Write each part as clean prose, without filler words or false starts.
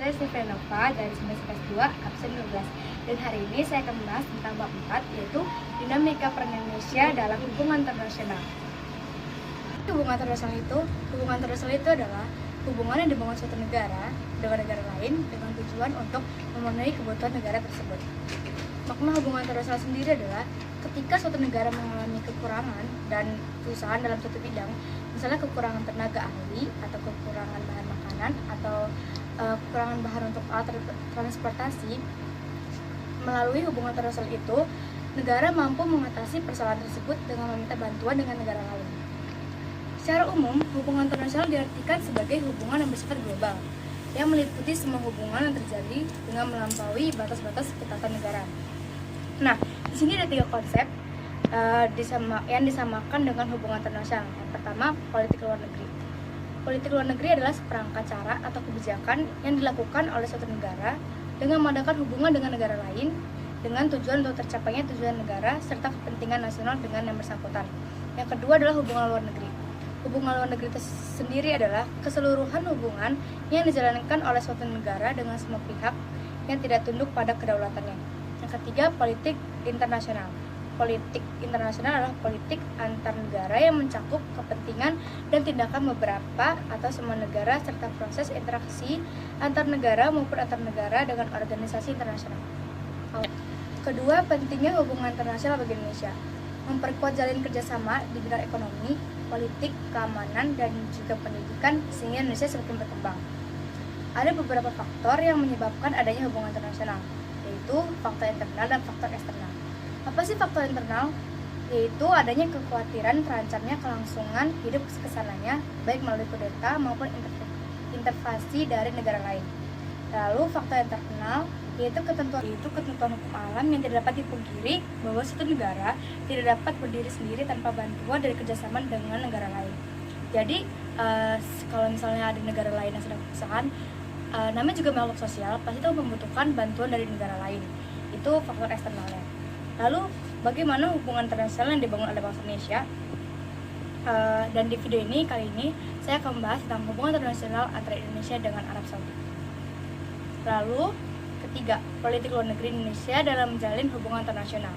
saya Stefanova dari semester 2 absen 12. Dan hari ini saya akan membahas tentang bab 4, yaitu dinamika peran Indonesia dalam hubungan internasional. Hubungan internasional itu adalah hubungan yang dibangun suatu negara dengan negara lain dengan tujuan untuk memenuhi kebutuhan negara tersebut. Makna hubungan internasional sendiri adalah ketika suatu negara mengalami kekurangan dan kesusahan dalam suatu bidang, misalnya kekurangan tenaga ahli atau kekurangan bahan makanan atau kekurangan bahan untuk alat transportasi, melalui hubungan internasional itu negara mampu mengatasi persoalan tersebut dengan meminta bantuan dengan negara lain. Secara umum, hubungan internasional diartikan sebagai hubungan yang bersifat global, yang meliputi semua hubungan yang terjadi dengan melampaui batas-batas ketatan negara. Nah, di sini ada 3 konsep yang disamakan dengan hubungan internasional. Yang pertama, politik luar negeri. Politik luar negeri adalah seperangkat cara atau kebijakan yang dilakukan oleh suatu negara dengan mengadakan hubungan dengan negara lain dengan tujuan untuk tercapainya tujuan negara serta kepentingan nasional dengan yang bersangkutan. Yang kedua adalah hubungan luar negeri. Hubungan luar negeri itu sendiri adalah keseluruhan hubungan yang dijalankan oleh suatu negara dengan semua pihak yang tidak tunduk pada kedaulatannya. Yang ketiga, politik internasional. Politik internasional adalah politik antar negara yang mencakup kepentingan dan tindakan beberapa atau semua negara serta proses interaksi antar negara maupun antar negara dengan organisasi internasional. Kedua, pentingnya hubungan internasional bagi Indonesia. Memperkuat jalin kerjasama di bidang ekonomi, politik, keamanan, dan juga pendidikan sehingga Indonesia semakin berkembang. Ada beberapa faktor yang menyebabkan adanya hubungan internasional, yaitu faktor internal dan faktor eksternal. Apa sih faktor internal? Yaitu adanya kekhawatiran terancamnya kelangsungan hidup kesananya, baik melalui kudeta maupun intervensi dari negara lain. Lalu faktor internal yaitu ketentuan hukum alam yang tidak dapat dipungkiri bahwa suatu negara tidak dapat berdiri sendiri tanpa bantuan dari kerjasama dengan negara lain. Jadi kalau misalnya ada negara lain yang sedang kesusahan, namanya juga makhluk sosial, pasti itu membutuhkan bantuan dari negara lain. Itu faktor eksternalnya. Lalu bagaimana hubungan internasional yang dibangun oleh bangsa Indonesia? Dan di video ini kali ini saya akan membahas tentang hubungan internasional antara Indonesia dengan Arab Saudi. Lalu ketiga, politik luar negeri Indonesia dalam menjalin hubungan internasional.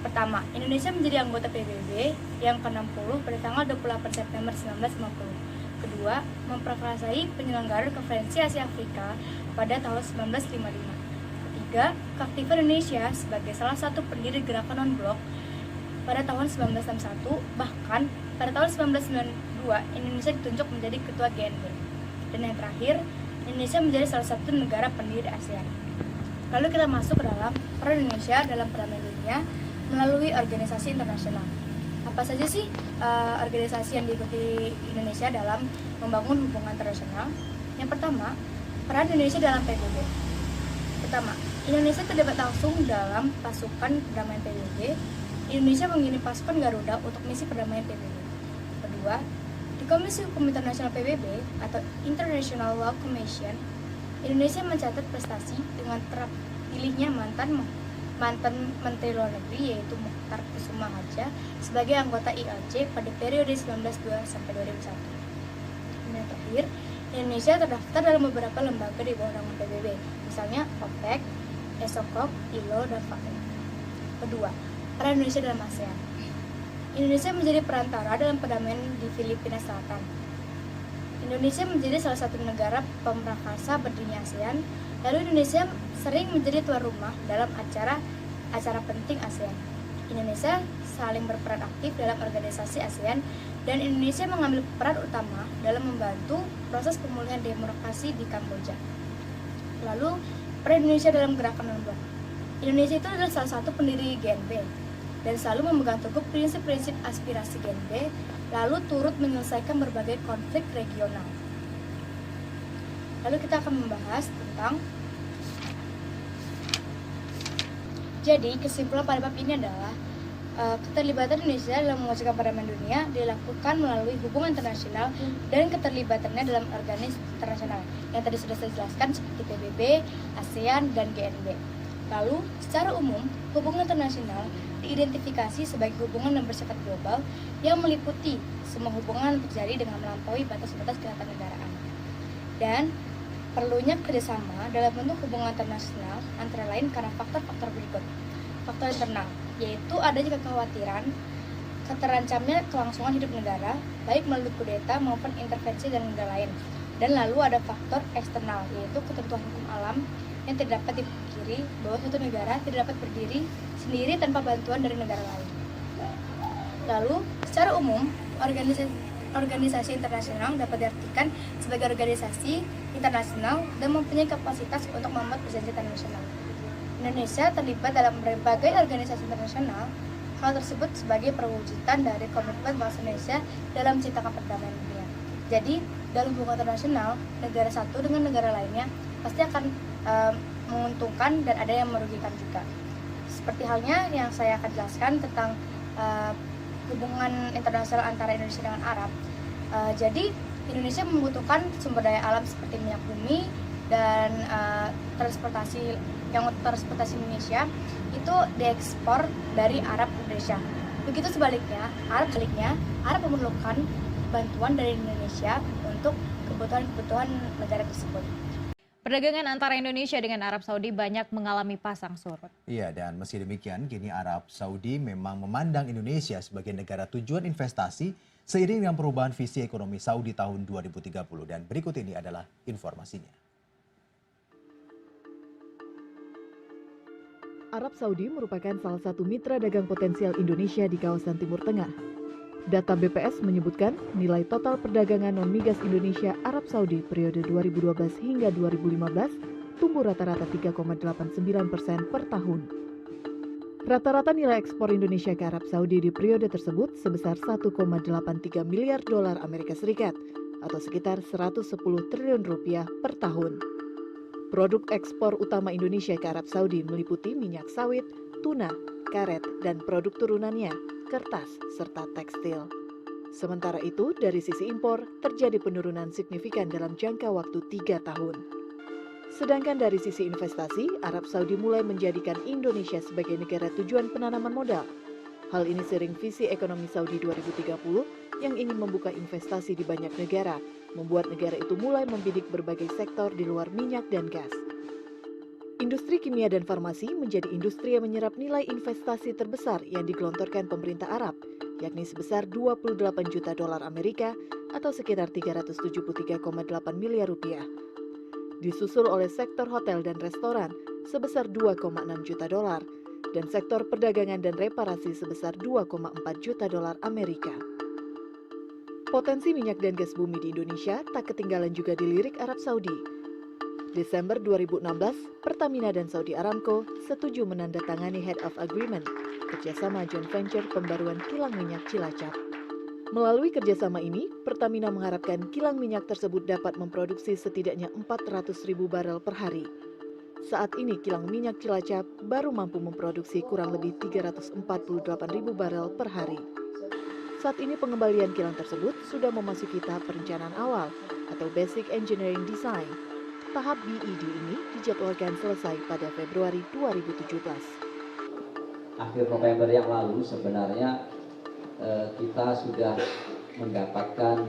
Pertama, Indonesia menjadi anggota PBB yang ke-60 pada tanggal 28 September 1950. Kedua, memprakarsai penyelenggaraan konferensi Asia Afrika pada tahun 1955. Ketiga, keaktifan Indonesia sebagai salah satu pendiri gerakan non-blok pada tahun 1961, bahkan pada tahun 1992 Indonesia ditunjuk menjadi ketua GNB. Dan yang terakhir, Indonesia menjadi salah satu negara pendiri ASEAN. Lalu kita masuk ke dalam peran Indonesia dalam perdamaian dunia melalui organisasi internasional. Apa saja sih organisasi yang diikuti Indonesia dalam membangun hubungan internasional? Yang pertama, peran Indonesia dalam PBB. Pertama, Indonesia terlibat langsung dalam pasukan perdamaian PBB. Indonesia mengirim pasukan Garuda untuk misi perdamaian PBB. Kedua, di Komisi Hukum Internasional PBB atau International Law Commission, Indonesia mencatat prestasi dengan terpilihnya mantan Menteri Luar Negeri yaitu Mukhtar Kusuma Haja sebagai anggota ILC pada periode 1902 sampai 2001. Dan yang terakhir, Indonesia terdaftar dalam beberapa lembaga di bawah naungan PBB, misalnya OPEC, ESOCOC, ILO, dan FAO. Kedua, peran Indonesia dalam ASEAN. Indonesia menjadi perantara dalam perdamaian di Filipina Selatan. Indonesia menjadi salah satu negara pemrakasa berdirinya ASEAN. Lalu Indonesia sering menjadi tuan rumah dalam acara penting ASEAN. Indonesia saling berperan aktif dalam organisasi ASEAN dan Indonesia mengambil peran utama dalam membantu proses pemulihan demokrasi di Kamboja. Lalu peran Indonesia dalam gerakan non-blok. Indonesia itu adalah salah satu pendiri GNB dan selalu memegang teguh prinsip-prinsip aspirasi GNB, lalu turut menyelesaikan berbagai konflik regional. Lalu kita akan membahas tentang kesimpulan pada bab ini adalah keterlibatan Indonesia dalam mewujudkan perdamaian dunia dilakukan melalui hubungan internasional dan keterlibatannya dalam organisasi internasional yang tadi sudah saya jelaskan seperti PBB, ASEAN, dan GNB. Lalu, secara umum, hubungan internasional diidentifikasi sebagai hubungan yang bersifat global yang meliputi semua hubungan yang terjadi dengan melampaui batas-batas ketatanegaraan. Dan perlunya kerjasama dalam bentuk hubungan internasional antara lain karena faktor-faktor berikut. Faktor internal, yaitu adanya kekhawatiran terancamnya kelangsungan hidup negara, baik melalui kudeta maupun intervensi dari negara lain. Dan lalu ada faktor eksternal, yaitu ketentuan hukum alam yang tidak dapat dipungkiri bahwa suatu negara tidak dapat berdiri sendiri tanpa bantuan dari negara lain. Lalu, secara umum, organisasi internasional dapat diartikan sebagai organisasi internasional dan mempunyai kapasitas untuk membuat perjanjian internasional. Indonesia terlibat dalam berbagai organisasi internasional. Hal tersebut sebagai perwujudan dari komitmen bangsa Indonesia dalam menciptakan perdamaian dunia. Jadi, dalam hubungan internasional, negara satu dengan negara lainnya pasti akan menguntungkan dan ada yang merugikan juga. Seperti halnya yang saya akan jelaskan tentang hubungan internasional antara Indonesia dengan Arab. Jadi, Indonesia membutuhkan sumber daya alam seperti minyak bumi dan transportasi Indonesia itu diekspor dari Arab ke Indonesia. Begitu sebaliknya, Arab memerlukan bantuan dari Indonesia untuk kebutuhan negara tersebut. Perdagangan antara Indonesia dengan Arab Saudi banyak mengalami pasang surut. Iya, dan meski demikian, kini Arab Saudi memang memandang Indonesia sebagai negara tujuan investasi seiring dengan perubahan visi ekonomi Saudi tahun 2030. Dan berikut ini adalah informasinya. Arab Saudi merupakan salah satu mitra dagang potensial Indonesia di kawasan Timur Tengah. Data BPS menyebutkan nilai total perdagangan non-migas Indonesia Arab Saudi periode 2012 hingga 2015 tumbuh rata-rata 3,89% per tahun. Rata-rata nilai ekspor Indonesia ke Arab Saudi di periode tersebut sebesar 1,83 miliar dolar Amerika Serikat atau sekitar 110 triliun rupiah per tahun. Produk ekspor utama Indonesia ke Arab Saudi meliputi minyak sawit, tuna, karet, dan produk turunannya, kertas, serta tekstil. Sementara itu, dari sisi impor, terjadi penurunan signifikan dalam jangka waktu 3 tahun. Sedangkan dari sisi investasi, Arab Saudi mulai menjadikan Indonesia sebagai negara tujuan penanaman modal. Hal ini seiring visi ekonomi Saudi 2030 yang ingin membuka investasi di banyak negara, membuat negara itu mulai membidik berbagai sektor di luar minyak dan gas. Industri kimia dan farmasi menjadi industri yang menyerap nilai investasi terbesar yang digelontorkan pemerintah Arab, yakni sebesar 28 juta dolar Amerika atau sekitar 373,8 miliar rupiah. Disusul oleh sektor hotel dan restoran sebesar 2,6 juta dolar dan sektor perdagangan dan reparasi sebesar 2,4 juta dolar Amerika. Potensi minyak dan gas bumi di Indonesia tak ketinggalan juga dilirik Arab Saudi. Desember 2016, Pertamina dan Saudi Aramco setuju menandatangani Head of Agreement, kerjasama joint venture pembaruan kilang minyak Cilacap. Melalui kerjasama ini, Pertamina mengharapkan kilang minyak tersebut dapat memproduksi setidaknya 400.000 barel per hari. Saat ini kilang minyak Cilacap baru mampu memproduksi kurang lebih 348.000 barel per hari. Saat ini pengembalian kilang tersebut sudah memasuki tahap perencanaan awal atau Basic Engineering Design. Tahap BED ini dijadwalkan selesai pada Februari 2017. Akhir November yang lalu sebenarnya kita sudah mendapatkan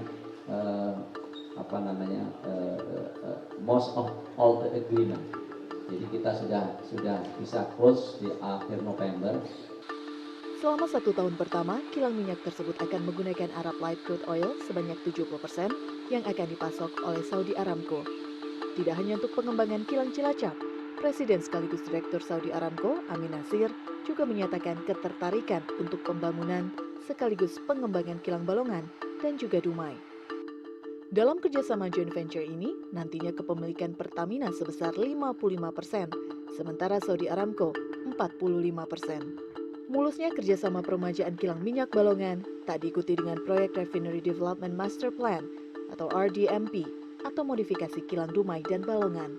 most of all the agreement. Jadi kita sudah bisa close di akhir November. Selama 1 tahun pertama, kilang minyak tersebut akan menggunakan Arab Light Crude Oil sebanyak 70% yang akan dipasok oleh Saudi Aramco. Tidak hanya untuk pengembangan kilang Cilacap, Presiden sekaligus Direktur Saudi Aramco, Amin Nasir, juga menyatakan ketertarikan untuk pembangunan sekaligus pengembangan kilang Balongan dan juga Dumai. Dalam kerjasama joint venture ini, nantinya kepemilikan Pertamina sebesar 55%, sementara Saudi Aramco 45%. Mulusnya kerjasama peremajaan kilang minyak Balongan tak diikuti dengan proyek Refinery Development Master Plan atau RDMP atau modifikasi kilang Dumai dan Balongan.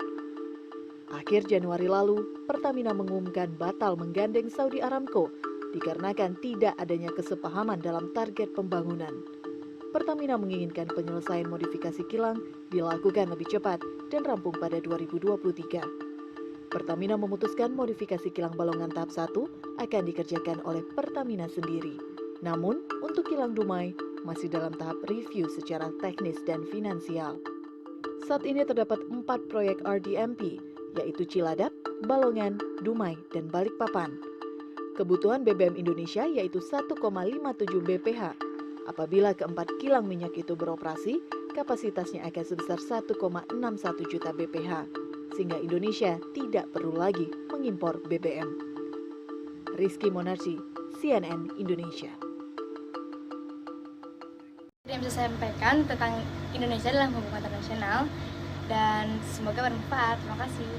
Akhir Januari lalu, Pertamina mengumumkan batal menggandeng Saudi Aramco dikarenakan tidak adanya kesepahaman dalam target pembangunan. Pertamina menginginkan penyelesaian modifikasi kilang dilakukan lebih cepat dan rampung pada 2023. Pertamina memutuskan modifikasi kilang Balongan tahap 1 akan dikerjakan oleh Pertamina sendiri. Namun, untuk kilang Dumai masih dalam tahap review secara teknis dan finansial. Saat ini terdapat 4 proyek RDMP, yaitu Ciladap, Balongan, Dumai, dan Balikpapan. Kebutuhan BBM Indonesia yaitu 1,57 BPH. Apabila keempat kilang minyak itu beroperasi, kapasitasnya akan sebesar 1,61 juta BPH, sehingga Indonesia tidak perlu lagi mengimpor BBM. Rizky Monarsi, CNN Indonesia. Yang bisa saya sampaikan tentang Indonesia dalam hubungan internasional dan semoga bermanfaat. Terima kasih.